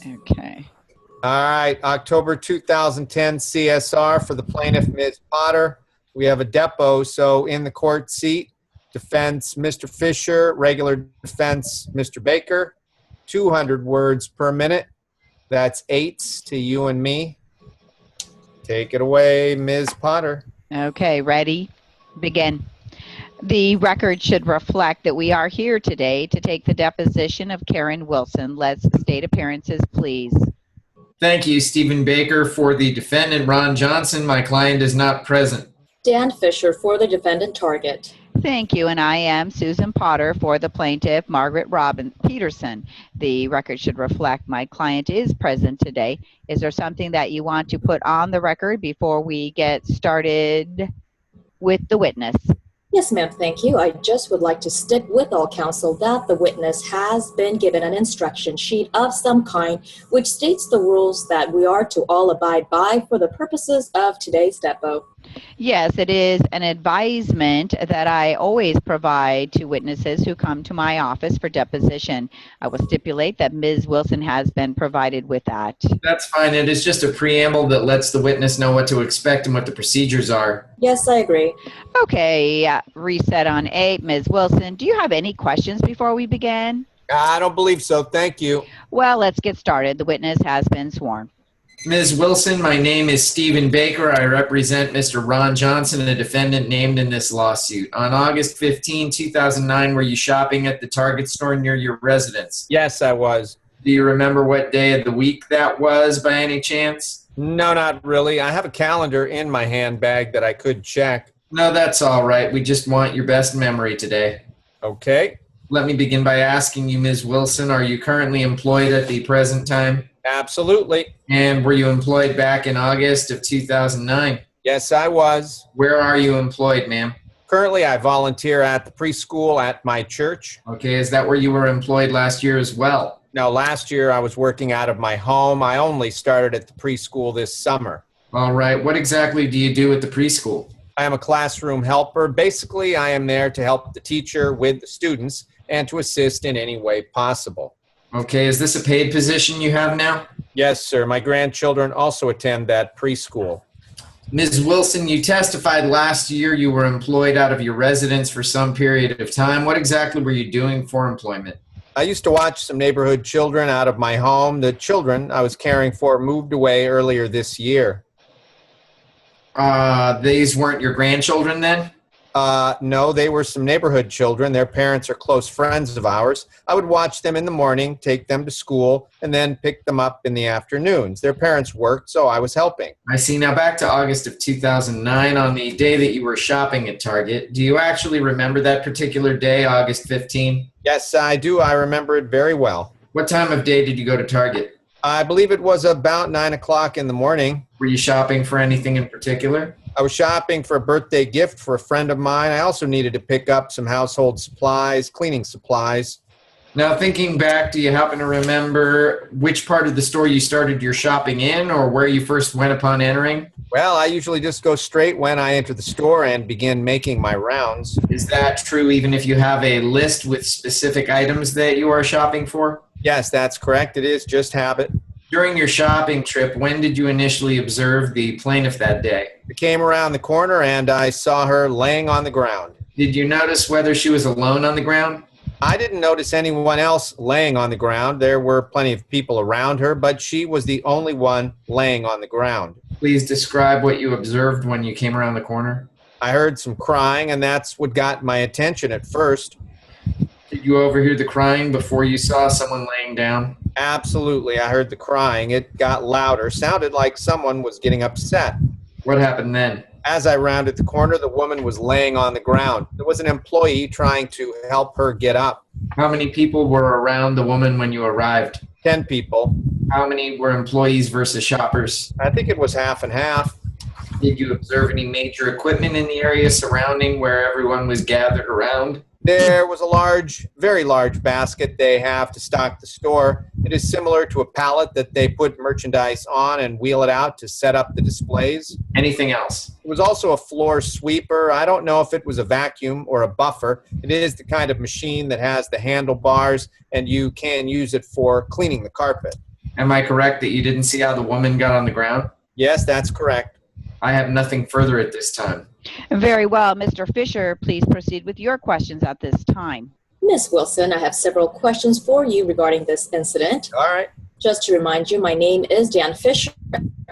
Okay. All right, October 2010 CSR for the plaintiff, Ms. Potter. We have a depo, so in the court seat, defense, Mr. Fisher, regular defense, Mr. Baker, 200 words per minute. That's eights to you and me. Take it away, Ms. Potter. Okay, ready? Begin. The record should reflect that we are here today to take the deposition of Karen Wilson. Let's state appearances, please. Thank you, Stephen Baker. For the defendant, Ron Johnson, my client is not present. Dan Fisher for the defendant Target. Thank you, and I am Susan Potter for the plaintiff, Margaret Robin Peterson. The record should reflect my client is present today. Is there something that you want to put on the record before we get started with the witness? Yes, ma'am, thank you. I just would like to stick with all counsel that the witness has been given an instruction sheet of some kind which states the rules that we are to all abide by for the purposes of today's depo. Yes, it is an advisement that I always provide to witnesses who come to my office for deposition. I will stipulate that Ms. Wilson has been provided with that. That's fine. It is just a preamble that lets the witness know what to expect and what the procedures are. Yes, I agree. Okay, reset on 8. Ms. Wilson, do you have any questions before we begin? I don't believe so. Thank you. Well, let's get started. The witness has been sworn. Ms. Wilson, my name is Stephen Baker. I represent Mr. Ron Johnson, the defendant named in this lawsuit. On August 15, 2009, were you shopping at the Target store near your residence? Yes, I was. Do you remember what day of the week that was by any chance? No, not really. I have a calendar in my handbag that I could check. No, that's all right. We just want your best memory today. Okay. Let me begin by asking you, Ms. Wilson, are you currently employed at the present time? Absolutely. And were you employed back in August of 2009? Yes, I was. Where are you employed, ma'am? Currently, I volunteer at the preschool at my church. Okay, is that where you were employed last year as well? Now, last year I was working out of my home. I only started at the preschool this summer. All right, what exactly do you do at the preschool? I am a classroom helper. Basically, I am there to help the teacher with the students and to assist in any way possible. Okay, is this a paid position you have now? Yes, sir. My grandchildren also attend that preschool. Ms. Wilson, you testified last year you were employed out of your residence for some period of time. What exactly were you doing for employment? I used to watch some neighborhood children out of my home. The children I was caring for moved away earlier this year. These weren't your grandchildren then? No, they were some neighborhood children. Their parents are close friends of ours. I would watch them in the morning, take them to school, and then pick them up in the afternoons. Their parents worked, so I was helping. I see. Now back to August of 2009, on the day that you were shopping at Target. Do you actually remember that particular day, August 15? Yes, I do. I remember it very well. What time of day did you go to Target? I believe it was about 9 o'clock in the morning. Were you shopping for anything in particular? I was shopping for a birthday gift for a friend of mine. I also needed to pick up some household supplies, cleaning supplies. Now, thinking back, do you happen to remember which part of the store you started your shopping in or where you first went upon entering? Well, I usually just go straight when I enter the store and begin making my rounds. Is that true even if you have a list with specific items that you are shopping for? Yes, that's correct. It is just habit. During your shopping trip, when did you initially observe the plaintiff that day? I came around the corner and I saw her laying on the ground. Did you notice whether she was alone on the ground? I didn't notice anyone else laying on the ground. There were plenty of people around her, but she was the only one laying on the ground. Please describe what you observed when you came around the corner. I heard some crying, and that's what got my attention at first. Did you overhear the crying before you saw someone laying down? Absolutely. I heard the crying. It got louder. Sounded like someone was getting upset. What happened then? As I rounded the corner, the woman was laying on the ground. There was an employee trying to help her get up. How many people were around the woman when you arrived? 10 people. How many were employees versus shoppers? I think it was half and half. Did you observe any major equipment in the area surrounding where everyone was gathered around? There was a large, very large basket they have to stock the store. It is similar to a pallet that they put merchandise on and wheel it out to set up the displays. Anything else? It was also a floor sweeper. I don't know if it was a vacuum or a buffer. It is the kind of machine that has the handlebars and you can use it for cleaning the carpet. Am I correct that you didn't see how the woman got on the ground? Yes, that's correct. I have nothing further at this time. Very well. Mr. Fisher, please proceed with your questions at this time. Miss Wilson, I have several questions for you regarding this incident. All right. Just to remind you, my name is Dan Fisher,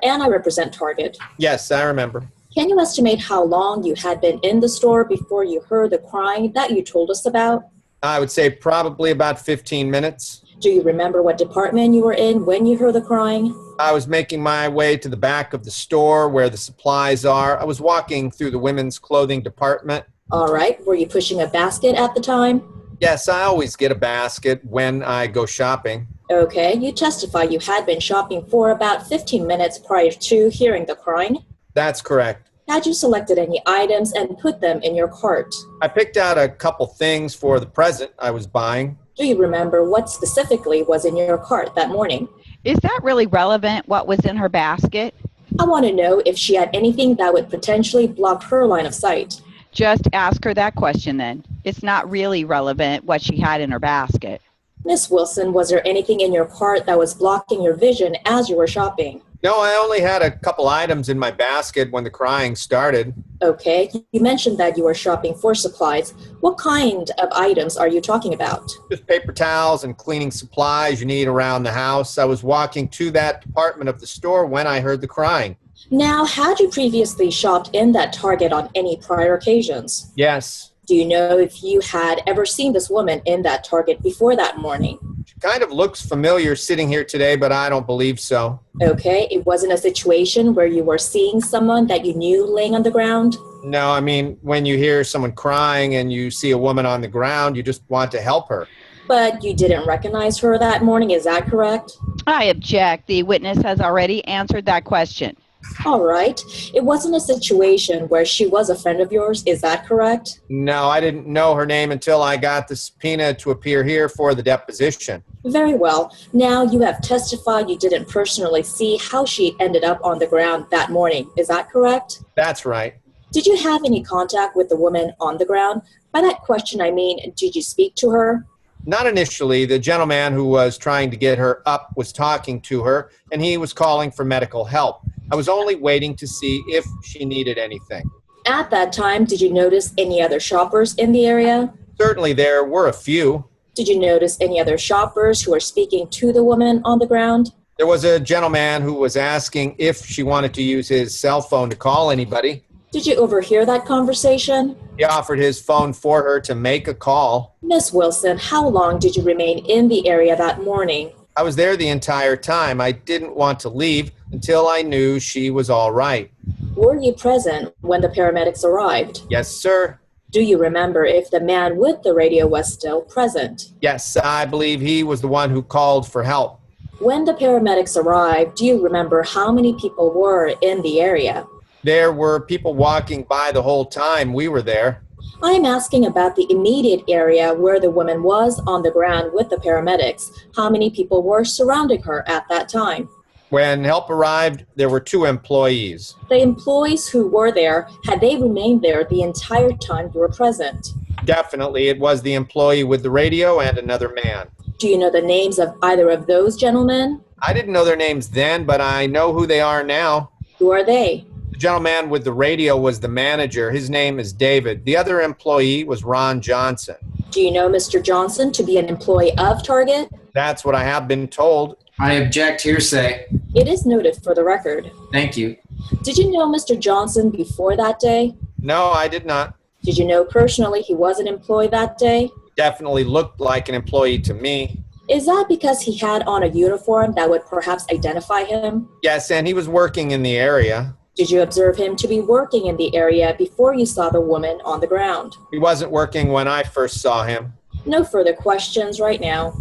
and I represent Target. Yes, I remember. Can you estimate how long you had been in the store before you heard the crying that you told us about? I would say probably about 15 minutes. Do you remember what department you were in when you heard the crying? I was making my way to the back of the store where the supplies are. I was walking through the women's clothing department. All right. Were you pushing a basket at the time? Yes, I always get a basket when I go shopping. Okay. You testify you had been shopping for about 15 minutes prior to hearing the crying. That's correct. Had you selected any items and put them in your cart? I picked out a couple things for the present I was buying. Do you remember what specifically was in your cart that morning? Is that really relevant, what was in her basket? I want to know if she had anything that would potentially block her line of sight. Just ask her that question then. It's not really relevant what she had in her basket. Miss Wilson, was there anything in your cart that was blocking your vision as you were shopping? No, I only had a couple items in my basket when the crying started. Okay, you mentioned that you were shopping for supplies. What kind of items are you talking about? Just paper towels and cleaning supplies you need around the house. I was walking to that department of the store when I heard the crying. Now, had you previously shopped in that Target on any prior occasions? Yes. Do you know if you had ever seen this woman in that Target before that morning? She kind of looks familiar sitting here today, but I don't believe so. Okay, it wasn't a situation where you were seeing someone that you knew laying on the ground? No, I mean, when you hear someone crying and you see a woman on the ground, you just want to help her. But you didn't recognize her that morning, is that correct? I object. The witness has already answered that question. All right. It wasn't a situation where she was a friend of yours, is that correct? No, I didn't know her name until I got the subpoena to appear here for the deposition. Very well. Now you have testified you didn't personally see how she ended up on the ground that morning, is that correct? That's right. Did you have any contact with the woman on the ground? By that question, I mean, did you speak to her? Not initially. The gentleman who was trying to get her up was talking to her, and he was calling for medical help. I was only waiting to see if she needed anything. At that time, did you notice any other shoppers in the area? Certainly there were a few. Did you notice any other shoppers who were speaking to the woman on the ground? There was a gentleman who was asking if she wanted to use his cell phone to call anybody. Did you overhear that conversation? He offered his phone for her to make a call. Miss Wilson, how long did you remain in the area that morning? I was there the entire time. I didn't want to leave until I knew she was all right. Were you present when the paramedics arrived? Yes, sir. Do you remember if the man with the radio was still present? Yes, I believe he was the one who called for help. When the paramedics arrived, do you remember how many people were in the area? There were people walking by the whole time we were there. I'm asking about the immediate area where the woman was on the ground with the paramedics. How many people were surrounding her at that time? When help arrived, there were 2 employees. The employees who were there, had they remained there the entire time you were present? Definitely, it was the employee with the radio and another man. Do you know the names of either of those gentlemen? I didn't know their names then, but I know who they are now. Who are they? The gentleman with the radio was the manager. His name is David. The other employee was Ron Johnson. Do you know Mr. Johnson to be an employee of Target? That's what I have been told. I object hearsay. It is noted for the record. Thank you. Did you know Mr. Johnson before that day? No, I did not. Did you know personally he was an employee that day? Definitely looked like an employee to me. Is that because he had on a uniform that would perhaps identify him? Yes, and he was working in the area. Did you observe him to be working in the area before you saw the woman on the ground? He wasn't working when I first saw him. No further questions right now.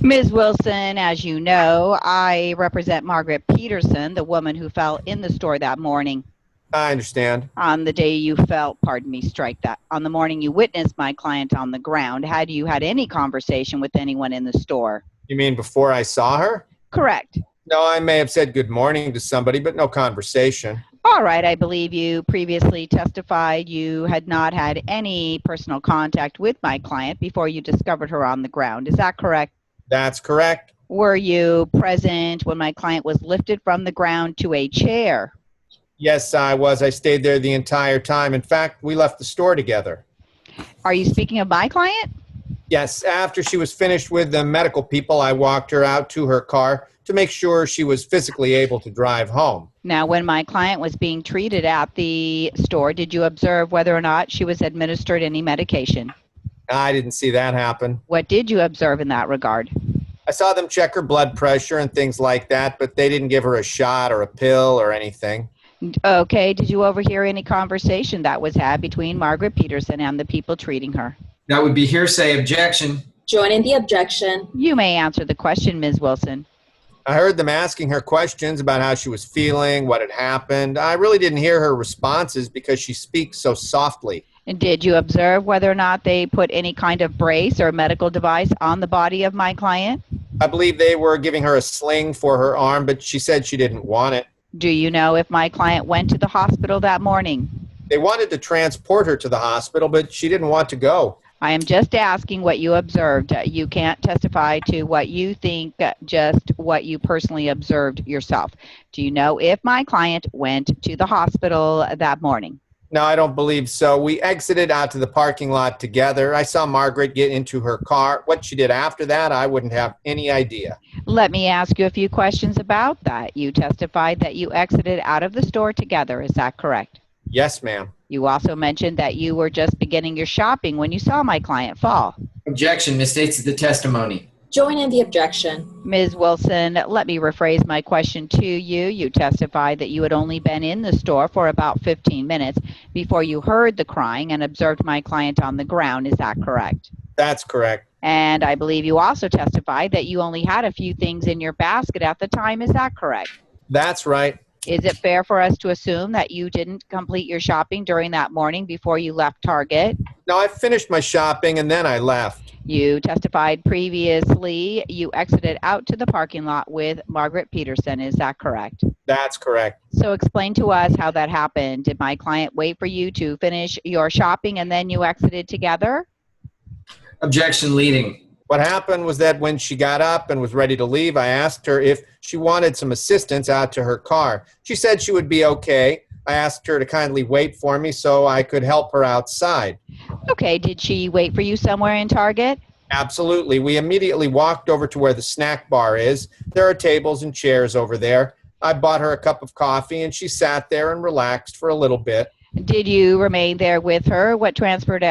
Ms. Wilson, as you know, I represent Margaret Peterson, the woman who fell in the store that morning. I understand. On the day you fell, pardon me, strike that. On the morning you witnessed my client on the ground, had you had any conversation with anyone in the store? You mean before I saw her? Correct. No, I may have said good morning to somebody, but no conversation. All right, I believe you previously testified you had not had any personal contact with my client before you discovered her on the ground. Is that correct? That's correct. Were you present when my client was lifted from the ground to a chair? Yes, I was. I stayed there the entire time. In fact, we left the store together. Are you speaking of my client? Yes, after she was finished with the medical people, I walked her out to her car to make sure she was physically able to drive home. Now, when my client was being treated at the store, did you observe whether or not she was administered any medication? I didn't see that happen. What did you observe in that regard? I saw them check her blood pressure and things like that, but they didn't give her a shot or a pill or anything. Okay, did you overhear any conversation that was had between Margaret Peterson and the people treating her? That would be hearsay. Objection. Joining the objection. You may answer the question, Ms. Wilson. I heard them asking her questions about how she was feeling, what had happened. I really didn't hear her responses because she speaks so softly. And did you observe whether or not they put any kind of brace or medical device on the body of my client? I believe they were giving her a sling for her arm, but she said she didn't want it. Do you know if my client went to the hospital that morning? They wanted to transport her to the hospital, but she didn't want to go. I am just asking what you observed. You can't testify to what you think, just what you personally observed yourself. Do you know if my client went to the hospital that morning? No, I don't believe so. We exited out to the parking lot together. I saw Margaret get into her car. What she did after that, I wouldn't have any idea. Let me ask you a few questions about that. You testified that you exited out of the store together. Is that correct? Yes, ma'am. You also mentioned that you were just beginning your shopping when you saw my client fall. Objection. Misstates the testimony. Joining the objection. Ms. Wilson, let me rephrase my question to you. You testified that you had only been in the store for about 15 minutes before you heard the crying and observed my client on the ground. Is that correct? That's correct. And I believe you also testified that you only had a few things in your basket at the time. Is that correct? That's right. Is it fair for us to assume that you didn't complete your shopping during that morning before you left Target? No, I finished my shopping and then I left. You testified previously you exited out to the parking lot with Margaret Peterson. Is that correct? That's correct. So explain to us how that happened. Did my client wait for you to finish your shopping and then you exited together? Objection leading. What happened was that when she got up and was ready to leave, I asked her if she wanted some assistance out to her car. She said she would be okay. I asked her to kindly wait for me so I could help her outside. Okay, did she wait for you somewhere in Target? Absolutely. We immediately walked over to where the snack bar is. There are tables and chairs over there. I bought her a cup of coffee and she sat there and relaxed for a little bit. Did you remain there with her? What transpired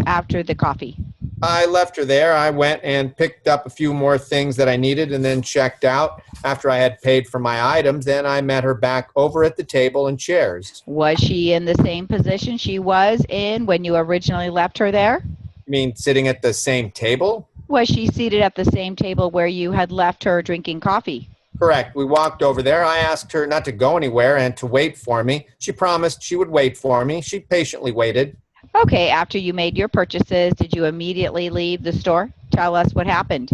after the coffee? I left her there. I went and picked up a few more things that I needed and then checked out. After I had paid for my items, then I met her back over at the table and chairs. Was she in the same position she was in when you originally left her there? You mean sitting at the same table? Was she seated at the same table where you had left her drinking coffee? Correct. We walked over there. I asked her not to go anywhere and to wait for me. She promised she would wait for me. She patiently waited. Okay, after you made your purchases, did you immediately leave the store? Tell us what happened.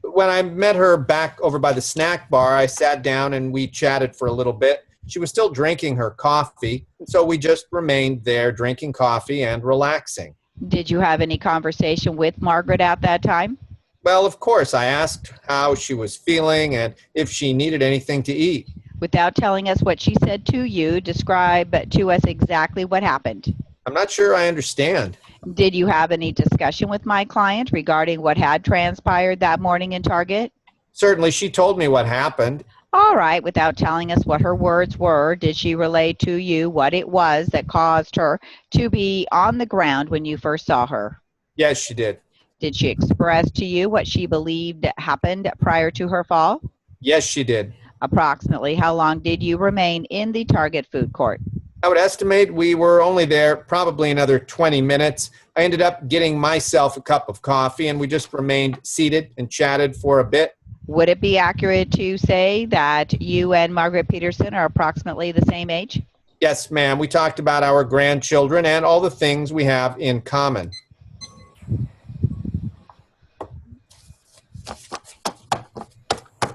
When I met her back over by the snack bar, I sat down and we chatted for a little bit. She was still drinking her coffee, so we just remained there drinking coffee and relaxing. Did you have any conversation with Margaret at that time? Well, of course, I asked how she was feeling and if she needed anything to eat. Without telling us what she said to you, describe to us exactly what happened. I'm not sure I understand. Did you have any discussion with my client regarding what had transpired that morning in Target? Certainly, she told me what happened. All right, without telling us what her words were, did she relay to you what it was that caused her to be on the ground when you first saw her? Yes, she did. Did she express to you what she believed happened prior to her fall? Yes, she did. Approximately how long did you remain in the Target food court? I would estimate we were only there probably another 20 minutes. I ended up getting myself a cup of coffee and we just remained seated and chatted for a bit. Would it be accurate to say that you and Margaret Peterson are approximately the same age? Yes, ma'am. We talked about our grandchildren and all the things we have in common.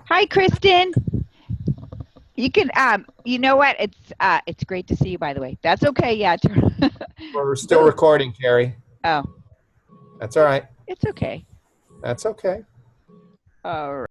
Hi, Kristen. You can, you know what? It's great to see you, by the way. That's okay, yeah. We're still recording, Carrie. Oh, That's all right. it's okay. That's okay. All right.